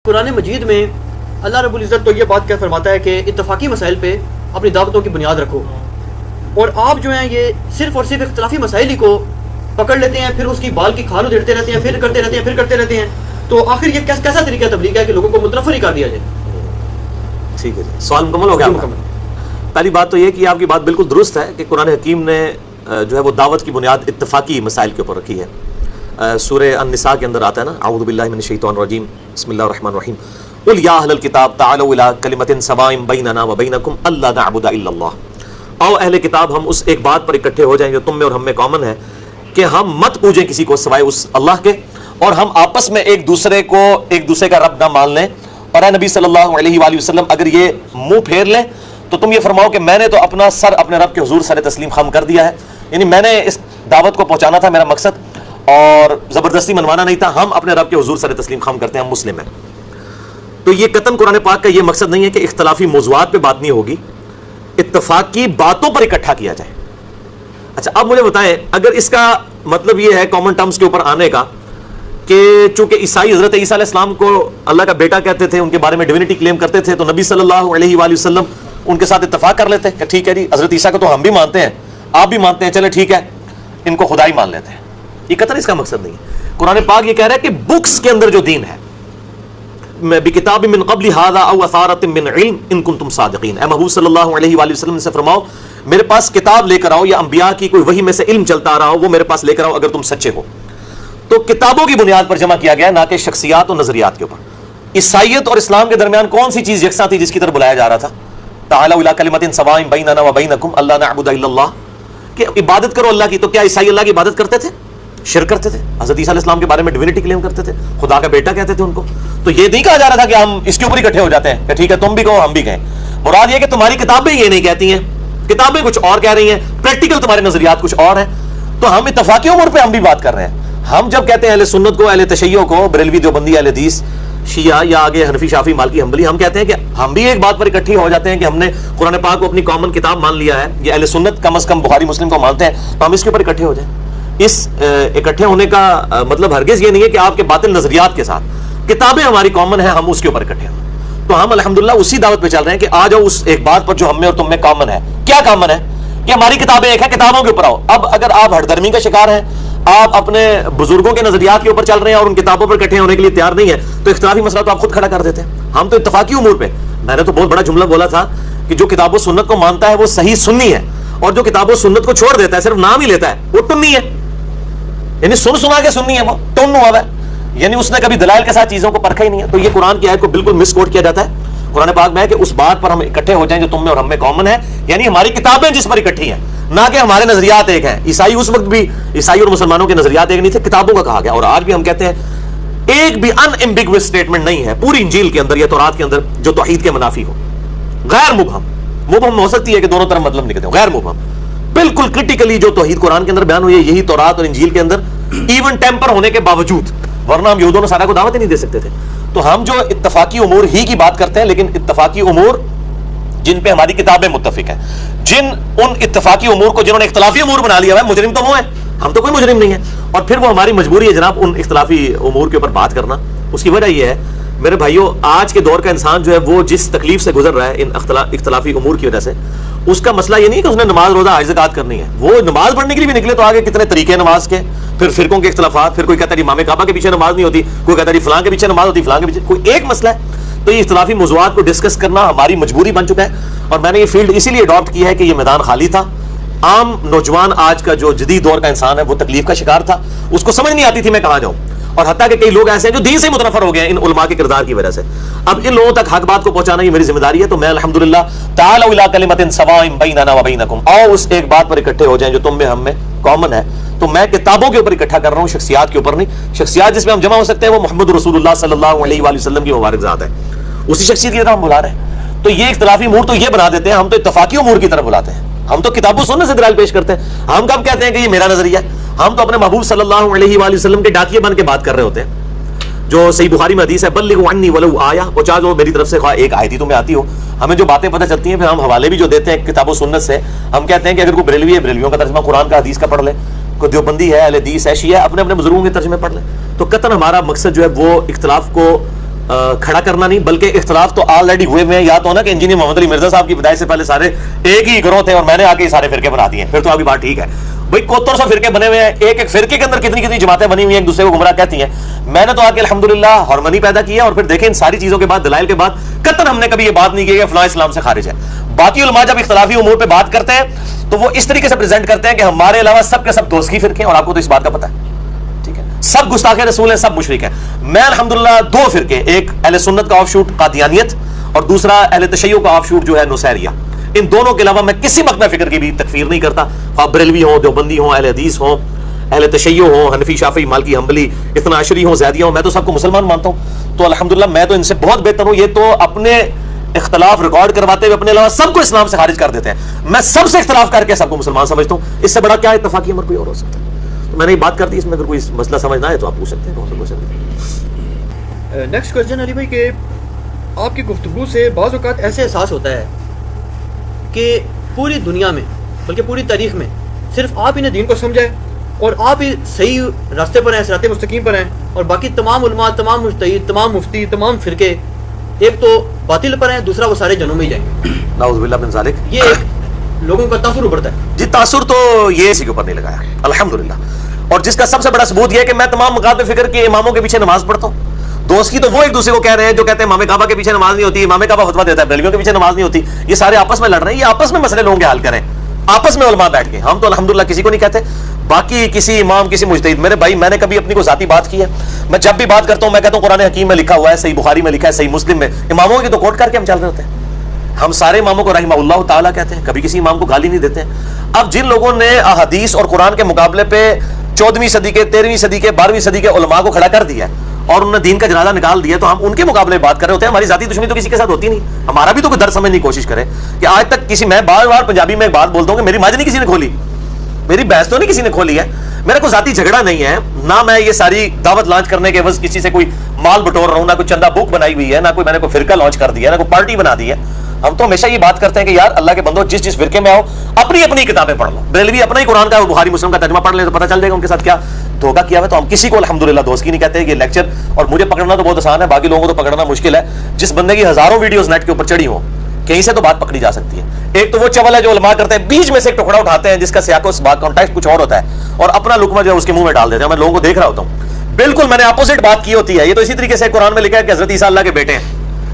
قرآن مجید میں اللہ رب العزت تو یہ بات کیا فرماتا ہے کہ اتفاقی مسائل پہ اپنی دعوتوں کی بنیاد رکھو، اور آپ جو ہیں یہ صرف اور صرف اختلافی مسائل ہی کو پکڑ لیتے ہیں، پھر اس کی بال کی کھال ادھیڑتے رہتے ہیں، پھر کرتے رہتے ہیں. تو آخر یہ کیسا طریقہ تبلیغ ہے کہ لوگوں کو متنفر ہی کر دیا جائے؟ ٹھیک ہے جی، سوال مکمل ہو گیا. پہلی بات تو یہ کہ آپ کی بات بالکل درست ہے کہ قرآن حکیم نے جو ہے وہ دعوت کی بنیاد اتفاقی مسائل کے اوپر رکھی ہے. سورہ النساء کے اندر آتا ہے نا، اعوذ باللہ من الشیطان الرجیم، بسم اللہ الرحمن الرحیم، قل یا اہل الکتاب تعالوا الی کلمۃ سواء بیننا وبینکم الا نعبد الا اللہ. او اہل کتاب، ہم اس ایک بات پر اکٹھے ہو جائیں جو تم میں اور ہم میں کامن ہے کہ ہم مت پوجیں کسی کو سوائے اس اللہ کے، اور ہم آپس میں ایک دوسرے کا رب نہ مان لیں. اور اے نبی صلی اللہ علیہ وآلہ وسلم، اگر یہ منہ پھیر لیں تو تم یہ فرماؤ کہ میں نے تو اپنا سر اپنے رب کے حضور سر تسلیم خم کر دیا ہے، یعنی میں نے اس دعوت کو پہنچانا تھا، میرا مقصد، اور زبردستی منوانا نہیں تھا. ہم اپنے رب کے حضور سر تسلیم خم کرتے ہیں، ہم مسلم ہیں. تو یہ قطعاً قرآن پاک کا یہ مقصد نہیں ہے کہ اختلافی موضوعات پہ بات نہیں ہوگی، اتفاقی باتوں پر اکٹھا کیا جائے. اچھا اب مجھے بتائیں، اگر اس کا مطلب یہ ہے کامن ٹرمز کے اوپر آنے کا کہ چونکہ عیسائی حضرت عیسیٰ علیہ السلام کو اللہ کا بیٹا کہتے تھے، ان کے بارے میں ڈیوینٹی کلیم کرتے تھے، تو نبی صلی اللہ علیہ وآلہ وسلم ان کے ساتھ اتفاق کر لیتے کہ ٹھیک ہے جی، حضرت عیسیٰ کو تو ہم بھی مانتے ہیں، آپ بھی مانتے ہیں، چلے ٹھیک ہے، ان کو خدا ہی مان لیتے ہیں. یہ قطعاً اس کا مقصد نہیں ہے. قرآن پاک یہ کہہ رہا ہے کہ بکس کے اندر جو دین ہے، بکتاب من قبل ھذا او اثارۃ من علم ان کنتم صادقین، اے محبوب صلی اللہ علیہ وآلہ وسلم سے فرماؤ میرے پاس کتاب لے کر آؤ، یا انبیاء کی کوئی وحی میں سے علم چلتا آ رہا ہو وہ میرے پاس لے کر آؤ اگر تم سچے ہو. تو کتابوں کی بنیاد پر جمع کیا گیا ہے، نہ کہ شخصیات اور نظریات کے اوپر. عیسائیت اور اسلام کے درمیان کون سی چیز یکساں تھی جس کی طرف بلایا جا رہا تھا؟ تعالوا الی کلمۃ سواء بیننا وبینکم الا نعبد الا اللہ، کہ عبادت کرو اللہ کی. تو کیا عیسائی اللہ کی عبادت کرتے تھے؟ شرک کرتے تھے. حضرت عیسیٰ علیہ السلام کے بارے میں ڈیوینٹی کلیم کرتے تھے، خدا کا بیٹا کہتے تھے ان کو. تو یہ نہیں کہا جا رہا تھا کہ ہم اس کے اوپر اکٹھے ہو جاتے ہیں کہ ٹھیک ہے تم بھی کہو ہم بھی کہیں. مراد یہ کہ تمہاری کتابیں یہ نہیں کہتی ہیں، کتابیں کچھ اور کہہ رہی ہیں، پریکٹیکل تمہارے نظریات کچھ اور ہیں. تو ہم اتفاقی امور پہ ہم بھی بات کر رہے ہیں. ہم جب کہتے ہیں اہل سنت کو، اہل تشیع کو، بریلوی دیوبندی، اہل حدیث، شیعہ، یا آگے حنفی، شافعی، مالکی، حنبلی، ہم کہتے ہیں کہ ہم بھی ایک بات پر اکٹھے ہو جاتے ہیں کہ ہم نے قرآن پاک کو اپنی کامن کتاب مان لیا ہے، یہ اہل سنت کم از کم بخاری مسلم کو مانتے ہیں، تو ہم اس کے اوپر اکٹھے ہو جائیں. اس اکٹھے ہونے کا مطلب ہرگز یہ نہیں ہے کہ آپ کے باطل نظریات کے ساتھ کتابیں ہماری کامن ہیں ہم اس کے اوپر اکٹھے ہوں. تو ہم الحمدللہ اسی دعوت پہ چل رہے ہیں کہ آ جاؤ اس ایک بات پر جو ہم میں اور تم میں کامن ہے. کیا کامن ہے؟ کہ ہماری کتابیں ایک ہیں، کتابوں کے اوپر آؤ. اب اگر آپ ہٹ درمی کا شکار ہیں، آپ اپنے بزرگوں کے نظریات کے اوپر چل رہے ہیں اور ان کتابوں پر اکٹھے ہونے کے لیے تیار نہیں ہے، تو اختلافی مسئلہ تو آپ خود کھڑا کر دیتے ہیں. ہم تو اتفاقی امور پہ، میں نے تو بہت بڑا جملہ بولا تھا کہ جو کتاب و سنت کو مانتا ہے وہ صحیح سنی ہے، اور جو کتاب و سنت کو چھوڑ دیتا ہے، صرف نام ہی لیتا ہے، وہ ٹنی ہے. یعنی سنا کے سننی ہے، وہ ٹن ہوا ہے، یعنی اس نے کبھی دلائل کے ساتھ چیزوں کو پرکھا ہی نہیں ہے. تو یہ قرآن کی آیت کو بالکل مس کوٹ کیا جاتا ہے. قرآن پاک میں ہے کہ اس بات پر ہم اکٹھے ہو جائیں جو تم میں اور ہم میں کامن ہے، یعنی ہماری کتابیں جس پر اکٹھی ہیں، نہ کہ ہمارے نظریات ایک ہیں. عیسائی اس وقت بھی، عیسائی اور مسلمانوں کے نظریات ایک نہیں تھے، کتابوں کا کہا گیا. اور آج بھی ہم کہتے ہیں ایک بھی ان ایمبیگوس اسٹیٹمنٹ نہیں ہے پوری انجیل کے اندر یا تورات کے اندر جو توحید کے منافی ہو. غیر مبہم ہو سکتی ہے کہ دونوں طرف مطلب نکلتے ہو، غیر مبہم بالکل کرٹیکلی جو توحید قرآن کے اندر بیان ہوئی ہے، یہی تورات اور انجیل کے اندر ایون ٹیمپر ہونے کے باوجود، ورنہ ہم یہودوں نے سارا کو دعوت ہی نہیں دے سکتے تھے. تو ہم جو اتفاقی امور ہی کی بات کرتے ہیں، لیکن اتفاقی امور جن پہ ہماری کتابیں متفق ہیں، ان اتفاقی امور کو جنہوں نے اختلافی امور بنا لیا ہے، مجرم تو وہ ہیں، ہم تو کوئی مجرم نہیں ہے. اور پھر وہ ہماری مجبوری ہے جناب ان اختلافی امور کے اوپر بات کرنا. اس کی وجہ یہ ہے میرے بھائیوں، آج کے دور کا انسان جو ہے وہ جس تکلیف سے گزر رہا ہے ان اختلافی امور کی وجہ سے، اس کا مسئلہ یہ نہیں کہ اس نے نماز روزہ حج زکات کرنی ہے. وہ نماز پڑھنے کے لیے بھی نکلے تو آگے کتنے طریقے نماز کے، پھر فرقوں کے اختلافات، پھر کوئی کہتا ہے امام کعبہ کے پیچھے نماز نہیں ہوتی، کوئی کہتا ہے فلاں کے پیچھے نماز ہوتی، فلاں کے پیچھے، کوئی ایک مسئلہ ہے. تو یہ اختلافی موضوعات کو ڈسکس کرنا ہماری مجبوری بن چکا ہے. اور میں نے یہ فیلڈ اسی لیے اڈاپٹ کی ہے کہ یہ میدان خالی تھا. عام نوجوان آج کا جو جدید دور کا انسان ہے وہ تکلیف کا شکار تھا، اس کو سمجھ نہیں آتی تھی میں کہاں جاؤں. اور حتیٰ کہ کئی لوگ ایسے ہیں جو دین سے متنفر ہو گئے ہیں ان علماء کے کردار کی وجہ سے. اب ان لوگوں تک حق بات کو پہنچانا یہ میری ذمہ داری ہے. تو میں الحمدللہ تعالوا الی کلمۃ سواء بیننا وبینکم، آؤ اس ایک بات پر اکٹھے ہو جائیں جو تم میں ہم میں کامن ہے. تو میں کتابوں کے اوپر اکٹھا کر رہا ہوں، شخصیات کے اوپر نہیں. شخصیات جس میں ہم جمع ہو سکتے ہیں وہ محمد رسول اللہ صلی اللہ علیہ وآلہ وسلم کی مبارک ذات ہے، اسی شخصیت کی طرف ہم بلا رہے ہیں. تو یہ اختلافی امور تو یہ بنا دیتے ہیں، ہم تو اتفاقی امور کی طرف بلاتے ہیں. ہم تو کتاب و سنت سے دلائل پیش کرتے ہیں. ہم کب کہتے ہیں کہ یہ میرا نظریہ ہے؟ ہم تو اپنے محبوب صلی اللہ علیہ وآلہ وسلم کے ڈاکیے بن کے بات کر رہے ہوتے ہیں. جو صحیح بخاری میں حدیث ہے، بلغوا عنی ولو آیہ، پہنچا دو میری طرف سے خواہ ایک آیت ہی تمہیں آتی ہو. ہمیں جو باتیں پتہ چلتی ہیں پھر ہم حوالے بھی جو دیتے ہیں کتاب و سنت سے. ہم کہتے ہیں کہ اگر کوئی بریلوی ہے بریلویوں کا ترجمہ قرآن کا حدیث کا پڑھ لے، کوئی دیوبندی ہے، اہل حدیث ہے، شیعہ ہے، اپنے اپنے بزرگوں کے ترجمے پڑھ لیں. تو قطعاً ہمارا مقصد جو ہے وہ اختلاف کو کھڑا کرنا نہیں، بلکہ اختلاف تو آلریڈی ہوئے ہوئے ہیں. یا تو نا کہ انجینئر محمد علی مرزا صاحب کی بدائی سے پہلے سارے ایک ہی گروہ تھے اور میں نے آ کے سارے فرقے بنا دیے، پھر تو ابھی بات ٹھیک ہے. بھائی 7100 فرقے بنے ہوئے ہیں، ایک ایک فرقے کے اندر کتنی کتنی جماعتیں بنی ہوئی ہیں، ایک دوسرے کو گمراہ کہتی ہیں. میں نے تو آ کے الحمدللہ ہارمونی پیدا کی ہے. اور پھر دیکھیں ان ساری چیزوں کے بعد، دلائل کے بعد، قطعاً ہم نے کبھی یہ بات نہیں کی کہ فلاں اسلام سے خارج ہے. باقی علماء جب اختلافی امور پہ بات کرتے ہیں تو وہ اس طریقے سے پریزنٹ کرتے ہیں کہ ہمارے علاوہ سب کے سب دوست کی فرقے ہیں، اور آپ کو تو اس بات کا پتہ ہے، ٹھیک ہے، سب گستاخ رسول ہیں، سب مشرک ہیں. میں الحمدللہ 2 فرقے، ایک اہل سنت کا آف شوٹ قادیانیت اور دوسرا اہل تشیع کا آف شوٹ جو ہے نصیریہ، ان دونوں کے علاوہ میں کسی مقطع فکر کی بھی تکفیر نہیں کرتا. خواہ بریلوی ہوں، دیوبندی ہوں، اہل حدیث ہوں، اہل تشیع ہوں، حنفی، شافعی، مالکی، حنبلی، اثنا عشری ہوں، زیدیہ ہوں، میں تو سب کو مسلمان مانتا ہوں. تو الحمدللہ میں تو ان سے بہت بہتر ہوں. یہ تو اپنے اختلاف ریکارڈ کرواتے ہوئے اپنے علاوہ سب کو اسلام سے خارج کر دیتے ہیں. میں سب سے اختلاف کر کے سب کو مسلمان سمجھتا ہوں. اس سے بڑا کیا اتفاقی امر کوئی اور ہو سکتا ہے؟ تو میں نے یہ بات کر دی. اس میں اگر کوئی مسئلہ سمجھنا ہے تو آپ پوچھ سکتے ہیں. نیکسٹ کوشچن علی بھائی کہ آپ کی گفتگو سے بعض اوقات ایسے احساس ہوتا ہے کہ پوری دنیا میں بلکہ پوری تاریخ میں صرف آپ ہی نے دین کو سمجھا ہے اور آپ ہی صحیح راستے پر ہیں، صراط مستقیم پر ہیں، اور باقی تمام علماء، تمام مجتہد، تمام مفتی، تمام فرقے ایک تو باطل پر ہیں، دوسرا وہ سارے جنوں میں ہی جائیں گے. نعوذ باللہ من ذالک. یہ ایک لوگوں کا تاثر ابھرتا ہے. جی تاثر تو یہ اسی کے اوپر نہیں لگایا الحمدللہ. اور جس کا سب سے بڑا ثبوت یہ ہے کہ میں تمام مقاطع فکر کے اماموں کے پیچھے نماز پڑھتا ہوں. دوست کی تو وہ ایک دوسرے کو کہہ رہے ہیں جو کہتے ہیں امام کعبہ کے پیچھے نماز نہیں ہوتی، امام کعبہ فتویٰ دیتا ہے بریلویوں کے پیچھے نماز نہیں ہوتی. یہ سارے آپس میں لڑ رہے ہیں. یہ آپس میں مسئلے لوگوں کے حل کریں، آپس میں علماء بیٹھ کے. ہم تو الحمدللہ کسی کو نہیں کہتے. باقی کسی امام، کسی مجتہد، میرے بھائی میں نے کبھی اپنی کو ذاتی بات کی ہے؟ میں جب بھی بات کرتا ہوں میں کہتا ہوں قرآن حکیم میں لکھا ہوا ہے، صحیح بخاری میں لکھا ہے، صحیح مسلم میں. اماموں کی تو کوٹ کر کے ہم چل رہے ہوتے ہیں. ہم سارے اماموں کو رحمہ اللہ تعالیٰ کہتے ہیں، کبھی کسی امام کو گالی نہیں دیتے ہیں. اب جن لوگوں نے احادیث اور قرآن کے مقابلے پہ 14ویں صدی کے، 13ویں صدی کے، 12ویں صدی کے علماء کو کھڑا کر دیا ہے اور انہوں نے دین کا جنازہ نکال دیا، تو ہم ان کے مقابلے میں بات کر رہے ہوتے ہیں. ہماری ذاتی دشمنی تو کسی کے ساتھ ہوتی نہیں. ہمارا بھی تو کوئی درد سمجھنے کی کوشش کرے کہ آج تک کسی، میں بار بار پنجابی میں ایک بات بولتا ہوں کہ میری مجھ نہیں کسی نے کھولی، میری بحث تو نہیں کسی نے کھولی ہے. میرا کوئی ذاتی جھگڑا نہیں ہے، نہ میں یہ ساری دعوت لانچ کرنے کے عوض کسی سے کوئی مال بٹور رہا ہوں، نہ کوئی چندہ بک بنائی ہوئی ہے، نہ کوئی میں نے کوئی فرقہ لانچ کر دیا، نہ کوئی پارٹی بنا دی ہے. ہم تو ہمیشہ یہ بات کرتے ہیں کہ یار اللہ کے بندو، جس فرقے میں آؤ اپنی اپنی کتابیں پڑھ لو. بریلوی اپنا ہی قرآن کا بخاری مسلم کا ترجمہ پڑھ لیں تو پتہ چل جائے گا ان کے ساتھ کیا دھوکہ کیا ہوا ہے. تو ہم کسی کو الحمدللہ دوست کی نہیں کہتے. یہ لیکچر اور مجھے پکڑنا تو بہت آسان ہے، باقی لوگوں کو تو پکڑنا مشکل ہے. جس بندے کی ہزاروں ویڈیوز نیٹ کے اوپر چڑھی ہوں، کہیں سے تو بات پکڑی جا سکتی ہے. ایک تو وہ چول ہے جو علماء کرتے ہیں، بیچ میں سے ایک ٹکڑا اٹھاتے ہیں جس کا سیاق و سباق کانٹیکسٹ کچھ اور ہوتا ہے اور اپنا لقمہ جو ہے اس کے منہ میں ڈال دیتے ہیں. میں لوگوں کو دیکھ رہا ہوتا ہوں، بالکل میں نے اپوزٹ بات کی ہوتی ہے. یہ تو اسی طریقے سے قرآن میں لکھا ہے کہ حضرت عیسیٰ اللہ کے بیٹے ہیں،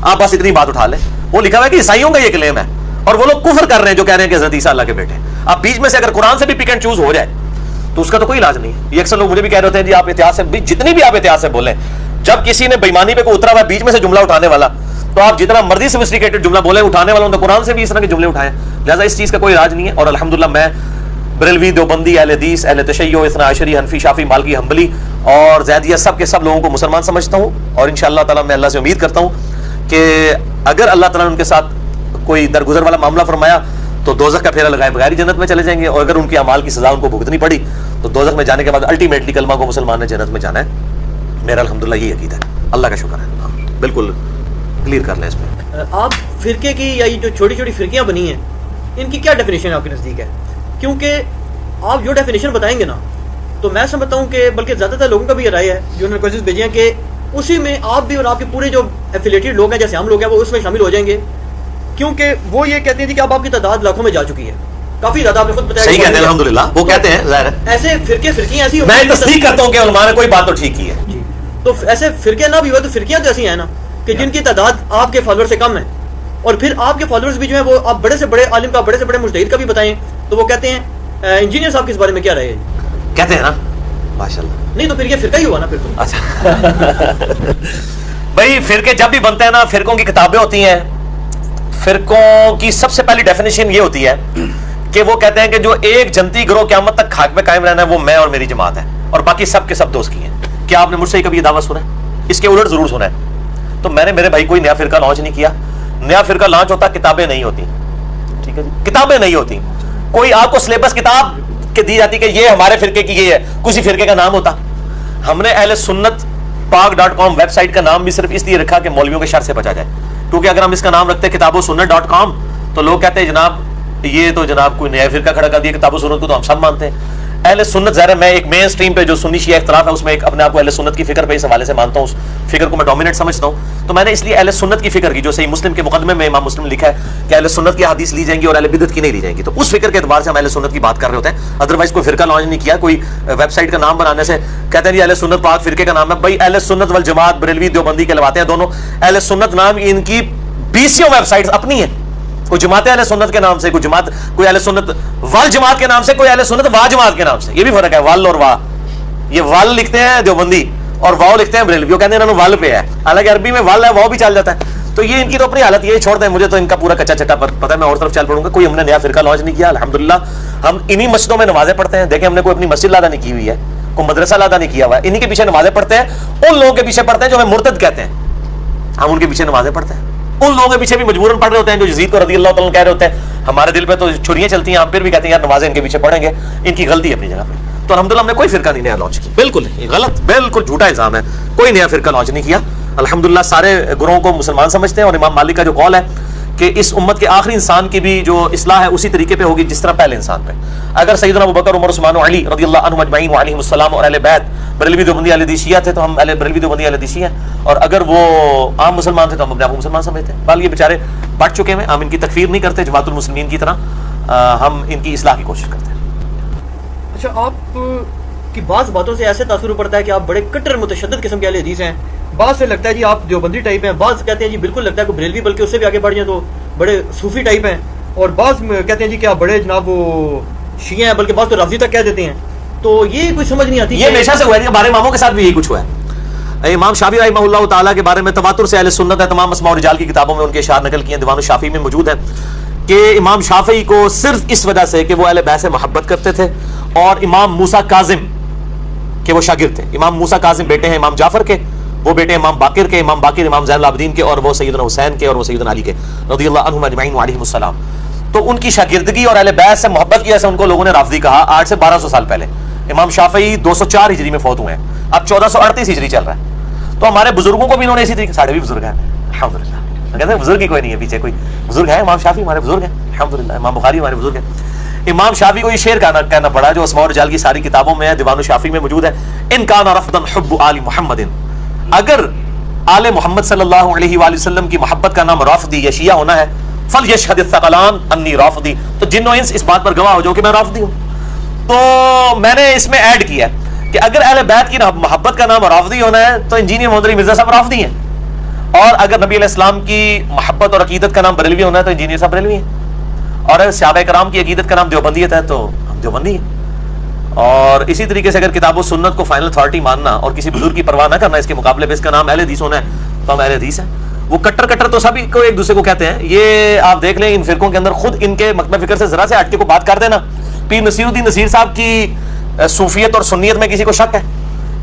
آپ بس اتنی بات اٹھا لیں. وہ لکھا ہوا ہے کہ عیسائیوں کا یہ کلیم ہے اور وہ لوگ کفر کر رہے ہیں جو کہہ رہے ہیں کہ حضرت عیسیٰ اللہ کے بیٹے ہیں. اب بیچ میں سے اگر قرآن سے بھی پک اینڈ چوز ہو جائے تو اس کا تو کوئی علاج نہیں ہے. یہ اکثر لوگ مجھے بھی کہہ رہے ہوتے ہیں جی آپ احتیاط سے، جتنی بھی آپ احتیاط سے بولیں، جب کسی نے بےمانی پہ کوئی اترا ہوا ہے بیچ میں سے جملہ اٹھانے والا، تو آپ جتنا مرضی سوفسٹیکیٹڈ جملہ بولیں، اٹھانے والا تو قرآن سے بھی اس طرح کے جملے اٹھائیں. لہٰذا اس چیز کا کوئی علاج نہیں ہے. اور الحمدللہ میں بریلوی، دیوبندی، اہل حدیث، اہل تشیع، اثنا عشری، حنفی، شافعی، مالکی، حنبلی اور زیدیہ سب کے سب لوگوں کو مسلمان سمجھتا ہوں. اور انشاءاللہ تعالیٰ میں اللہ سے امید کرتا ہوں کہ اگر اللہ تعالیٰ نے ان کے ساتھ کوئی درگزر والا معاملہ فرمایا تو دوزخ کا پھیرا لگائے بغیر جنت میں چلے جائیں گے. اور اگر ان کی اعمال کی سزا ان کو بھگتنی پڑی تو دوزخ میں جانے کے بعد الٹیمیٹلی کلمہ کو مسلمان نے جنت میں جانا ہے. میرا الحمدللہ یہی عقیدہ ہے. اللہ کا شکر ہے. بالکل کلیئر کر لیں اس میں. آپ فرقے کی یا یہ جو چھوٹی چھوٹی فرقیاں بنی ہیں ان کی کیا ڈیفینیشن آپ کے نزدیک ہے؟ کیونکہ آپ جو ڈیفینیشن بتائیں گے نا تو میں سمجھتا ہوں کہ بلکہ زیادہ تر لوگوں کا بھی یہ رائے ہے جو انہوں نے کوشش بھیجی ہیں کہ اسی میں آپ بھی اور آپ کے پورے جو ایفیلیٹڈ لوگ ہیں جیسے ہم لوگ ہیں وہ اس میں شامل ہو جائیں گے. کیونکہ وہ یہ کہتے ہیں کہ اب آپ کی تعداد لاکھوں میں جا چکی ہے، کافی زیادہ. آپ نے خود بتایا صحیح کہتے ہیں الحمدللہ، وہ کہتے ہیں ظاہر ہے. ایسے فرقیاں ایسی میں تصدیق کرتا ہوں کہ علماء نے کوئی بات تو ٹھیک کی ہے. جی تو ایسے فرقے نہ بھی ہوئے تو فرقیاں تو ایسی ہیں نا کہ جن کی تعداد آپ کے فالوور سے کم ہے، اور پھر آپ کے فالوورز بھی جو ہیں وہ آپ بڑے سے بڑے عالم کا، بڑے سے بڑے مجتہد کا بھی بتائیں تو وہ کہتے ہیں انجینئر صاحب کے اس بارے میں کیا رہے ہیں؟ کہتے ہیں نا ماشاءاللہ. نہیں تو پھر یہ فرقہ ہی ہوا نا پھر تو. اچھا بھائی فرقے جب بھی بنتے ہیں نا، فرقوں کی کتابیں ہوتی ہیں. فرقوں کی سب سے پہلی ڈیفینیشن یہ ہوتی ہے کہ وہ کہتے ہیں کہ جو ایک جنتی گروہ قیامت تک خاک میں قائم رہنا ہے وہ میں اور میری جماعت ہے، اور باقی سب کے سب دوست کی ہیں. کیا آپ نے مجھ سے کبھی یہ دعویٰ سنا ہے؟ اس کے الٹ ضرور سنا ہے. تو میں نے میرے بھائی کوئی نیا فرقہ لانچ نہیں کیا. نیا فرقہ لانچ ہوتا کتابیں نہیں ہوتی. ٹھیک ہے جی، کتابیں نہیں ہوتی. کوئی آپ کو سلیبس کتاب کے دی جاتی کہ یہ ہمارے فرقے کی یہ ہے، کسی فرقے کا نام ہوتا. ہم نے اہل سنت pag.com ویب سائٹ کا نام بھی صرف اس لیے رکھا کہ مولویوں کے شر سے بچا جائے. کیونکہ اگر ہم اس کا نام رکھتے کتاب و سنت.com تو لوگ کہتے ہیں جناب یہ تو جناب کوئی نیا فرقہ کھڑا کر دیا. کتاب و سنت کو تو ہم سب مانتے ہیں. اہل سنت ظاہر ہے میں ایک مین سٹریم پہ جو سنی شیعہ اختلاف ہے اس میں ایک اپنے آپ کو اہل سنت کی فکر پہ اس حوالے سے مانتا ہوں, اس فکر کو میں ڈومینیٹ سمجھتا ہوں, تو میں نے اس لیے اہل سنت کی فکر کی جو صحیح مسلم کے مقدمے میں امام مسلم نے لکھا ہے کہ اہل سنت کی حدیث لی جائیں گی اور اہل بدعت کی نہیں لی جائیں گی, تو اس فکر کے اعتبار سے ہم اہل سنت کی بات کر رہے ہوتے ہیں. ادروائز کوئی فرقہ لانچ نہیں کیا, کوئی ویب سائٹ کا نام بنانے سے کہتے ہیں جی اہل سنت پاک فرقے کا نام ہے. بھائی اہل سنت والجماعت بریلوی دیوبندی کہلواتے ہیں دونوں. اہل سنت نام ان کی 20 ویب سائٹس اپنی ہیں, کوئی جماعت اہل سنت کے نام سے, کوئی جماعت کوئی اہل سنت وال جماعت کے نام سے, کوئی اہل سنت وا جماعت کے نام سے. یہ بھی فرق ہے وال اور وا, یہ وال لکھتے ہیں دیوبندی اور واو لکھتے ہیں بریلوی, وہ کہتے ہیں انہوں نے وال پہ ہے, حالانکہ عربی میں وال ہے واو بھی چل جاتا ہے. تو یہ ان کی تو اپنی حالت یہ چھوڑ دیں, مجھے تو ان کا پورا کچا چٹا پتہ ہے, میں اور طرف چل پڑوں گا. کوئی ہم نے نیا فرقہ لانچ نہیں کیا, الحمدللہ ہم انہی مسجدوں میں نمازیں پڑھتے ہیں. دیکھیں ہم نے کوئی اپنی مسجد لادا نہیں کی ہوئی ہے, کوئی مدرسہ لادا نہیں کیا ہوا ہے, انہی کے پیچھے نمازیں پڑھتے ہیں. ان لوگوں کے پیچھے پڑھتے ہیں جو ہمیں مرتد کہتے ہیں, ہم ان کے پیچھے نمازیں پڑھتے ہیں. ان لوگوں کے پیچھے بھی مجبوراً پڑھ رہے ہوتے ہیں جو یزید کو رضی اللہ تعالیٰ کہہ رہے ہوتے ہیں. ہمارے دل پہ تو چھریاں چلتی ہیں, ہم پھر بھی کہتے ہیں یار نمازیں ان کے پیچھے پڑھیں گے, ان کی غلطی ہے اپنی جگہ پہ. تو الحمدللہ ہم نے کوئی فرقہ نہیں نیا لانچ کیا, بالکل یہ غلط, بالکل جھوٹا الزام ہے, کوئی نیا فرقہ لانچ نہیں کیا. الحمدللہ سارے گروہوں کو مسلمان سمجھتے ہیں, اور امام مالک کا جو قول ہے کہ اس امت کے آخری انسان کی بھی جو اصلاح ہے اسی طریقے پہ ہوگی جس طرح پہلے انسان پہ. اگر سیدنا ابوبکر عمر عثمان و علی رضی اللہ عنہم اجمعین وعلیہم السلام اور اہل بیت بریلوی دیوبندی اہل حدیث شیعہ تھے تو ہم اہل بریلوی دیوبندی اہل حدیث شیعہ ہیں, اور اگر وہ عام مسلمان تھے تو ہم اپنے آپ کو مسلمان سمجھتے ہیں. بال یہ بیچارے بڑھ چکے ہیں, ہم ان کی تکفیر نہیں کرتے جماعت المسلمین کی طرح, ہم ان کی اصلاح کی کوشش کرتے ہیں. اچھا, آپ کی بعض باتوں سے ایسے تاثر پڑتا ہے کہ آپ بڑے کٹر متشدد قسم کے اہل حدیث ہیں. بعض سے لگتا ہے جی آپ دیوبندی ٹائپ ہیں, بعض کہتے ہیں جی بالکل لگتا ہے کہ بریلوی بلکہ اس سے بھی آگے بڑھ جائیں تو بڑے صوفی ٹائپ ہیں, اور بعض کہتے ہیں جی کہ آپ بڑے جناب وہ شیعہ ہیں, بلکہ بعض تو رافضی تک کہہ دیتے ہیں. تو یہ کوئی سمجھ نہیں آتی. یہ ہمیشہ سے ہوا ہے, ہمارے اماموں کے ساتھ بھی یہی کچھ ہوا ہے. امام شافعی رحمہ اللہ تعالیٰ کے بارے میں تواتر سے اہل سنت ہے, تمام اسماء و رجال کی کتابوں میں ان کے اشعار نقل کیے ہیں, دیوان الشافعی میں موجود ہے کہ امام شافعی کو صرف اس وجہ سے کہ وہ اہل بیت سے محبت کرتے تھے, اور امام موسیٰ کاظم کہ وہ شاگرد تھے. امام موسیٰ کاظم بیٹے ہیں امام جعفر کے, وہ بیٹے امام باقر کے, امام باقر امام زین العابدین کے, اور وہ سیدنا حسین کے, اور وہ سیدنا علی کے رضی اللہ عنہم اجمعین وعلیہم السلام. تو ان کی شاگردگی اور اہل بیت سے محبت کی وجہ سے ان کو لوگوں نے رافضی کہا. 8 سے 1200 سال پہلے. امام شافعی 204 ہجری میں فوت ہوئے ہیں, اب 1438 ہجری چل رہا ہے. تو ہمارے بزرگوں کو بھی انہوں نے اسی طریقے, ساڑھے بھی بزرگ ہیں الحمدللہ, کہتے ہیں بزرگ ہی کوئی نہیں ہے پیچھے, کوئی بزرگ ہے, امام شافعی ہمارے بزرگ ہیں الحمدللہ, امام بخاری ہمارے بزرگ ہیں. امام شافعی کو یہ شعر کہنا پڑا جو اسماء و رجال کی ساری کتابوں میں ہے, دیوان الشافعی میں موجود ہے. ان کان رفضا حب آل محمد, اگر آل محمد صلی اللہ علیہ وآلہ وسلم کی محبت کا نام رافضی یا شیعہ ہونا ہے, فلیشہد الثقلان انی رافضی, تو جن و انس اس بات پر گواہ ہو جو کہ میں رافضی ہوں. تو میں نے اس میں ایڈ کیا کہ اگر اہل بیت کی محبت کا نام رافضی ہونا ہے تو انجینئر محمد علی مرزا صاحب رافضی ہیں, اور اگر نبی علیہ السلام کی محبت اور عقیدت کا نام بریلوی ہونا ہے تو انجینئر صاحب بریلوی ہیں, اور اگر صحابہ کرام کی عقیدت کا نام دیوبندیت ہے تو ہم دیوبندی ہیں. اور اسی طریقے سے اگر کتاب و سنت کو فائنل اتھارٹی ماننا اور کسی بزرگ کی پرواہ نہ کرنا, اس کے مقابلے پہ اس کا نام اہل حدیث ہونا ہے تو ہم اہل حدیث ہیں. وہ کٹر تو سبھی کو ایک دوسرے کو کہتے ہیں. یہ آپ دیکھ لیں ان فرقوں کے اندر خود ان کے مکتب فکر سے ذرا سے ہٹ کے کو بات کر دینا. پیر نصیر الدین نصیر صاحب کی صوفیت اور سنیت میں کسی کو شک ہے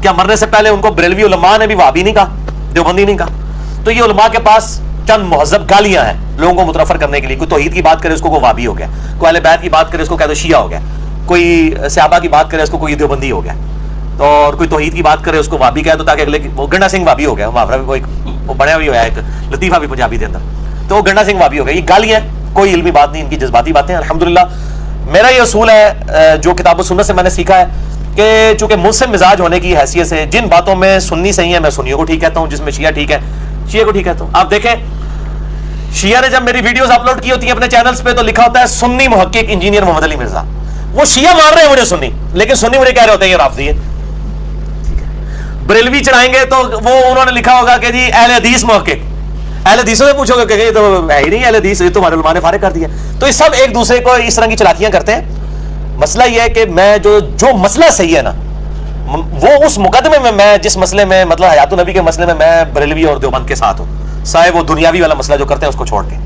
کیا؟ مرنے سے پہلے ان کو بریلوی علماء نے بھی وہابی نہیں کہا, دیوبندی نہیں کہا. تو یہ علماء کے پاس چند مہذب گالیاں ہیں لوگوں کو متنفر کرنے کے لیے. کوئی توحید کی بات کرے اس کو وہابی ہو گیا, کوئی اہل بیت کی بات کرے اس کو کہہ دو شیعہ ہو گیا, کوئی صحابہ کی بات کرے اس کو کوئی دیوبندی ہو گیا, اور کوئی توحید کی بات کرے اس کو وہابی کہہ دو تاکہ اگلے وہ گنڈا سنگھ وہابی ہو گیا. وہ بڑا بھی ہوا ہے ایک لطیفہ بھی پنجابی کے اندر, تو وہ گنڈا سنگھ وہابی ہو گیا. یہ گالیاں, کوئی علمی بات نہیں, ان کی جذباتی باتیں. الحمدللہ میرا یہ اصول ہے جو کتاب و سنت سے میں نے سیکھا ہے کہ چونکہ مجھ سے مزاج ہونے کی حیثیت سے جن باتوں میں سنی صحیح ہے میں سنیوں کو ٹھیک کہتا ہوں, جس میں شیعہ ٹھیک ہے شیعہ کو ٹھیک کہتا ہوں. آپ دیکھیں شیعہ نے جب میری ویڈیوز اپلوڈ کی ہوتی ہیں اپنے چینلز پہ تو لکھا ہوتا ہے سنی محقق انجینئر محمد علی مرزا. وہ شیعہ مان رہے ہیں مجھے سنی, لیکن سنی مجھے کہہ رہے ہوتے ہیں یہ رافضی ہے. بریلوی چڑھائیں گے تو وہ انہوں نے لکھا ہوگا کہ جی اہل حدیث محقق. اہل حدیثوں سے پوچھو گے کہ یہ تو ہے ہی نہیں اہل حدیث, یہ تو ہمارے علماء نے فارغ کر دیا. تو یہ سب ایک دوسرے کو اس طرح کی چلاکیاں کرتے ہیں. مسئلہ یہ ہے کہ میں جو مسئلہ صحیح ہے نا, وہ اس مقدمے میں جس مسئلے میں مطلب حیات النبی کے مسئلے میں بریلوی اور دیوبند کے ساتھ ہوں, سائے وہ دنیاوی والا مسئلہ جو کرتے ہیں اس کو چھوڑ کے.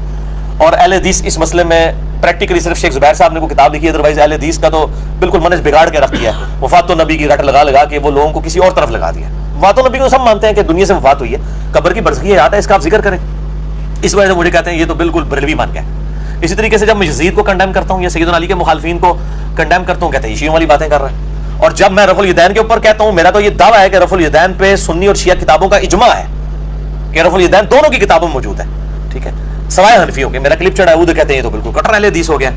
اور اہل حدیث اس مسئلے میں پریکٹیکلی صرف شیخ زبیر صاحب نے کوئی کتاب لکھی ہے, ادروائز اہل حدیث کا تو بالکل منہج بگاڑ کے رکھ دیا ہے. وفات النبی کی رٹ لگا کے وہ لوگوں کو کسی اور طرف لگا دیا. وفات النبی کو سب مانتے ہیں کہ دنیا سے وفات ہوئی ہے, قبر کی برزخی حیات ہے, اس کا آپ ذکر کریں. اس وجہ سے مجھے کہتے ہیں یہ تو بالکل بریلوی مان گیا. اسی طریقے سے جب میں یزید کو کنڈیم کرتا ہوں یا سیدنا علی کے مخالفین کو کنڈیم کرتا ہوں, کہتے ہیں شیعوں والی باتیں کر رہے ہیں. اور جب میں رفع الیدین کے اوپر کہتا ہوں, میرا تو یہ دعویٰ ہے کہ رفع الیدین پہ سنی اور شیعہ کتابوں کا اجماع ہے کہ رفع الیدین دونوں کی کتابوں میں موجود ہے, ٹھیک ہے, سوائے حنفیوں کے. میرا کلپ چڑھا ہے وہ کہتے ہیں یہ تو بالکل کٹر اہل حدیث ہو گیا,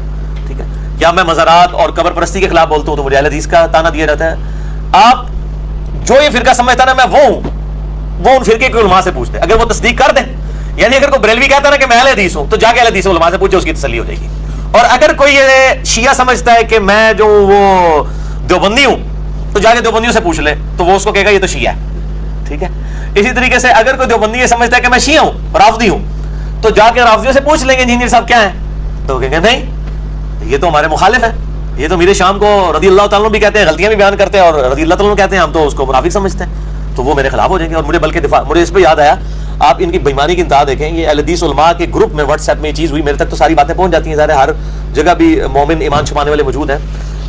ٹھیک ہے. کیا میں مزارات اور قبر پرستی کے خلاف بولتا ہوں تو مجھے اہل حدیث کا تانا دیا جاتا ہے؟ آپ جو یہ فرقہ سمجھتا نا میں وہ ہوں، وہ ان فرقے کے علماء سے پوچھتے، اگر وہ تصدیق کر دیں، یعنی اگر کوئی بریلوی کہتا ہے نا کہ میں اہل حدیث ہوں تو جا کے اہل حدیث علماء سے پوچھے، اس کی تسلی ہو جائے گی. اور اگر کوئی یہ شیعہ سمجھتا ہے کہ میں جو وہ دیوبندی ہوں تو جا کے دیوبندیوں سے پوچھ لے تو وہ اس کو کہے گا یہ تو شیعہ ہے. ٹھیک ہے. اسی طریقے سے اگر کوئی دیوبندی یہ سمجھتا ہے کہ میں شیعہ ہوں، رافضی ہوں، تو جا کے رافضیوں سے پوچھ لیں گے انجینئر صاحب کیا ہیں، تو کہیں گے نہیں یہ تو ہمارے مخالف ہیں، یہ تو میرے شام کو رضی اللہ تعالیٰ بھی کہتے ہیں، غلطیاں بھی بیان کرتے ہیں اور رضی اللہ تعالیٰ کہتے ہیں، ہم تو اس کو منافق سمجھتے ہیں، تو وہ میرے خلاف ہو جائیں گے. اور مجھے بلکہ دفاع، مجھے اس پہ یاد آیا، آپ ان کی بےمانی کی انتہا دیکھیں، یہ اہل حدیث علماء کے گروپ میں واٹس ایپ میں یہ چیز ہوئی، میرے تک تو ساری باتیں پہنچ جاتی ہیں، ظاہر ہر جگہ بھی مومن ایمان چھپانے والے موجود ہیں.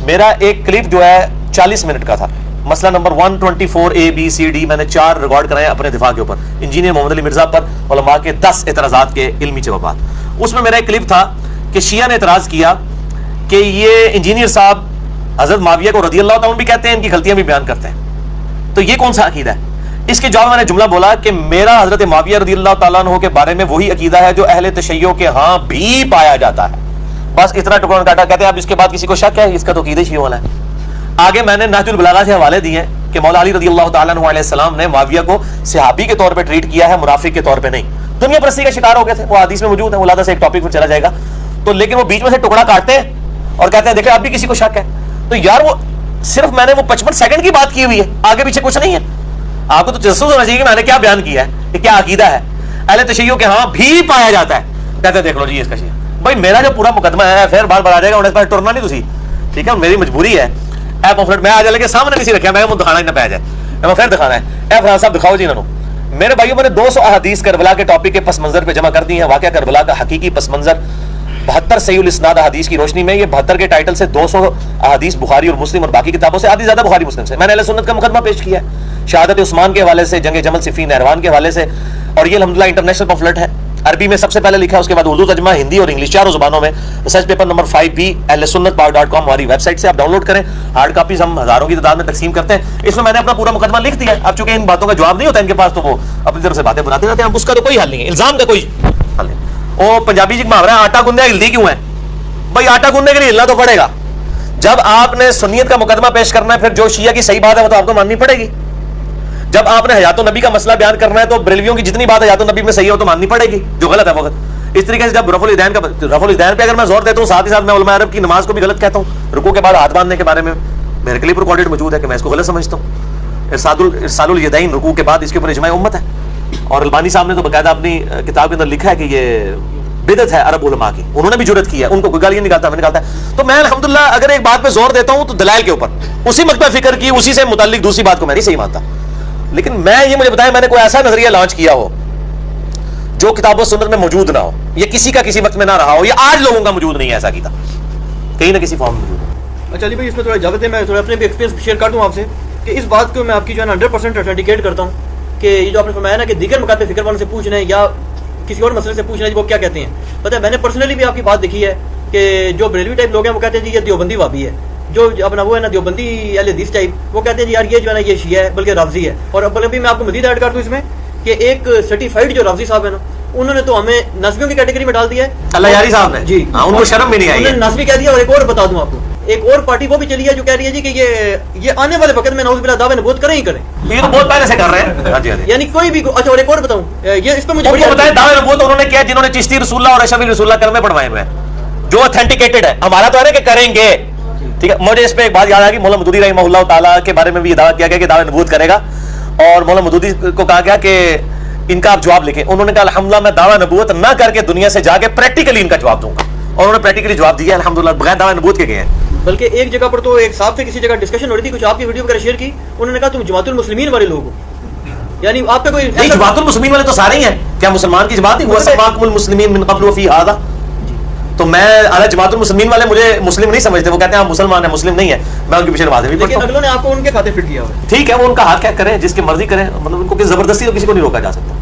میرا ایک کلپ جو ہے 40 منٹ کا تھا، مسئلہ number 124 A B C D، میں نے 4 ریکارڈ کرائے اپنے دفاع کے اوپر، انجینئر محمد علی مرزا پر علماء کے 10 اعتراضات کے علمی جوابات. اس میں میرا ایک کلپ تھا کہ شیعہ نے اعتراض کیا کہ یہ انجینئر صاحب حضرت معاویہ کو رضی اللہ تعالیٰ بھی کہتے ہیں، ان کی غلطیاں بھی بیان کرتے ہیں، تو یہ کون سا عقیدہ ہے؟ اس کے جواب میں نے جملہ بولا کہ میرا حضرت معاویہ رضی اللہ تعالیٰ عنہ کے بارے میں وہی عقیدہ ہے جو اہل تشیع کے ہاں بھی پایا جاتا ہے. بس اتنا ٹکڑا کاٹا. کہتے ہیں اب اس کے بعد کسی کو شک ہے، اس کا تو عقیدہ شیعہ والا ہے. آگے میں نے نہج البلاغہ سے حوالے دیے کہ مولا علی رضی اللہ تعالیٰ عنہ علیہ السلام نے معاویہ کو صحابی کے طور پہ ٹریٹ کیا ہے، منافق کے طور پہ نہیں. دنیا پرستی کا شکار ہو گئے تھے، وہ حدیث میں موجود ہے، ولادہ سے ایک ٹاپک پر چلا جائے گا. تو لیکن وہ بیچ میں سے ٹکڑا کاٹتے ہیں اور کہتے ہیں دیکھیں اب بھی کسی کو شک ہے. تو یار وہ صرف میں نے وہ 55 سیکنڈ کی بات کی ہوئی ہے، آگے پیچھے کچھ نہیں ہے. آپ کو تو تجسس ہونا چاہیے کہ میں نے کیا بیان کیا ہے، یہ کیا عقیدہ ہے. اہل تشیع کے ہاں بھی پایا جاتا ہے، کہتے ہیں دیکھ لو جی اس کا شیعہ. بھائی میرا جو پورا مقدمہ ہے پھر بار بار آ جائے گا، اس پر ٹرنا نہیں تھی. ٹھیک ہے، میری مجبوری ہے. اے پمفلٹ میں آج لے سامنے نہیں رکھا، میں دکھانا ہی نہ پہ جائے، میں پھر دکھانا ہے. اے فلان صاحب دکھاؤ جی انہوں. میرے بھائیوں میں نے 200 احادیث کربلا کے ٹاپک کے پس منظر پہ جمع کر دی ہیں. واقعہ کربلا کا حقیقی پس منظر 72 صحیح الاسناد احادیث کی روشنی میں. یہ 72 کے ٹائٹل سے 200 احادیث بخاری اور مسلم اور باقی کتابوں سے، آدھی زیادہ بخاری مسلم سے. میں نے اہل سنت کا مقدمہ پیش کیا ہے، شہادت عثمان کے حوالے سے، جنگ جمل صفین نہروان کے حوالے سے. اور یہ الحمدللہ انٹرنیشنل پمفلٹ ہے، عربی میں سب سے پہلے لکھا ہے، اس کے بعد اردو ترجمہ، ہندی اور انگلش، چاروں زبانوں میں. ریسرچ پیپر نمبر 5 بھی ahlsunnatpower.com ہماری ویب سائٹ سے آپ ڈاؤن لوڈ کریں. ہارڈ کاپیز ہم ہزاروں کی تعداد میں تقسیم کرتے ہیں. اس میں میں نے اپنا پورا مقدمہ لکھ دیا ہے. اب چونکہ ان باتوں کا جواب نہیں ہوتا ان کے پاس، تو وہ اپنی طرف سے باتیں بناتے رہتے ہیں. اب اس کا تو کوئی حل نہیں ہے، الزام کا کوئی حل نہیں. وہ پنجابی جی محاورہ ہے، آٹا گوندھا ہلدی کیوں ہے؟ بھائی آٹا گوندنے کے لیے ہلنا تو پڑے گا. جب آپ نے سنیت کا مقدمہ پیش کرنا ہے، پھر جو شیعہ کی صحیح بات ہے وہ تو آپ کو ماننی پڑے گی. جب آپ نے حیات النبی کا مسئلہ بیان کرنا ہے تو بریلویوں کی جتنی بات حیات النبی میں صحیح ہو تو ماننی پڑے گی، جو غلط ہے وہ غلط. اس طریقے سے جب رفع الدین پہ اگر میں زور دیتا ہوں، ساتھ ہی ساتھ میں علماء عرب کی نماز کو بھی غلط کہتا ہوں. رکوع کے بعد ہاتھ باندھنے کے بارے میں میرے کلپ ریکارڈڈ موجود ہے کہ میں اس کو غلط سمجھتا ہوں. ارسال الیدین رکوع کے بعد اس کے اوپر اجماع امت ہے. اور البانی صاحب نے تو باقاعدہ اپنی کتاب کے اندر لکھا ہے کہ یہ بدعت ہے عرب علماء کی، انہوں نے بھی جرت کی ہے، ان کو کوئی گالیاں نکالتا میں نکالتا ہے. تو میں الحمدللہ اگر ایک بات پہ زور دیتا ہوں تو دلائل کے اوپر، اسی مکتب فکر کی، اسی سے متعلق دوسری بات کو میں نہیں صحیح مانتا. لیکن میں یہ مجھے بتائیں میں نے کوئی ایسا نظریہ لانچ کیا ہو جو کتاب و سنت میں موجود نہ ہو، یہ کسی کا کسی وقت میں نہ رہا ہو، یہ آج لوگوں کا موجود نہیں ہے، ایسا کیتا کہیں نہ کسی فارم میں موجود ہے. اچھا علی بھائی، اس میں تھوڑا اجازت ہے میں تھوڑا اپنے بھی ایکسپیرینس شیئر کر دوں آپ سے کہ اس بات کو میں آپ کی جو ہے نا 100% اتھینٹیکیٹ کرتا ہوں کہ یہ جو آپ نے فرمایا نا کہ دیگر مکاتب فکر والوں سے پوچھنا ہے یا کسی اور مسئلے سے پوچھنا ہے وہ کیا کہتے ہیں. پتہ ہے میں نے پرسنلی بھی آپ کی بات دیکھی ہے کہ جو بریلوی ٹائپ لوگ ہیں وہ کہتے ہیں جی یہ دیوبندی وابی ہے، جو اپنا وہ ہے نا دیوبندی اہل حدیث ٹائپ وہ کہتے ہیں جی یار یہ جو ہے نا یہ شیعہ ہے بلکہ رافضی ہے. اور ابھی میں آپ کو مزید ایڈ کر دوں اس میں کہ ایک سرٹیفائڈ جو رافضی صاحب ہے نا، انہوں نے تو ہمیں نسبیوں کی کیٹیگری میں ڈال دیا ہے. اللہ یاری صاحب نے جی ان کو شرم بھی نہیں آئی، انہوں نے نسبی کہہ دیا. اور ایک اور بتا دوں آپ کو، ایک اور پارٹی وہ بھی چلی ہے جو کہہ رہی ہے جی کہ یہ آنے والے وقت میں نعوذ باللہ دعوے نبوت کریں ہی کریں. یہ تو بہت پہلے سے کر رہے ہیں. یعنی کوئی بھی اچھا. اور ایک اور بتاؤں، یہ اس پہ مجھے بتائیں دعوے نبوت انہوں نے کیا جنہوں نے چشتی رسول اللہ اور اشرفی رسول اللہ کلمے پڑھوائے ہوئے ہیں جو اتھینٹیکیٹڈ ہے. ہمارا تو ہے نا کہ کریں گے. ٹھیک ہے، مجھے اس پہ ایک بات یاد آ گئی، مولانا مودودی رحمہ اللہ تعالیٰ کے بارے میں بھی یہ دعویٰ کیا گیا کہ دعوے نبوت کرے گا. اور مولانا مودودی کو کہا گیا کہ ان کا آپ جواب لکھیں. انہوں نے کہا الحمدللہ میں دعویٰ نبوت نہ کر کے دنیا سے جا کے پریکٹیکلی ان کا جواب دوں گا. اور انہوں نے پریکٹیکلی جواب دیا الحمدللہ بغیر دعویٰ نبوت کے گئے ہیں. بلکہ ایک جگہ پر تو ایک صاحب سے کسی جگہ ڈسکشن ہو رہی تھی، کچھ آپ کی ویڈیو وغیرہ شیئر کی، انہوں نے کہا تم جماعت المسلمین والے لوگ ہو. یعنی آپ پہ کوئی نہیں، جماعت المسلمین والے تو سارے ہی ہیں. کیا مسلمان کی جماعت نہیں؟ وَسَمَّاكُمُ الْمُسْلِمِينَ مِنْ قَبْلُ وَفِي هَذَا. تو میں جماعت المسلمین والے مجھے مسلم نہیں سمجھتے، وہ کہتے ہیں آپ مسلمان ہیں، مسلم نہیں ہے. میں ان کے پیچھے نمازیں بھی پڑھتا ہوں. لیکن اگلوں نے آپ کو ان کے کھاتے فٹ کیا ہوا ہے. ٹھیک ہے، وہ ان کا حق ہے، کریں جس کی مرضی کریں، مطلب ان کو زبردستی تو کسی کو نہیں روکا جا سکتا.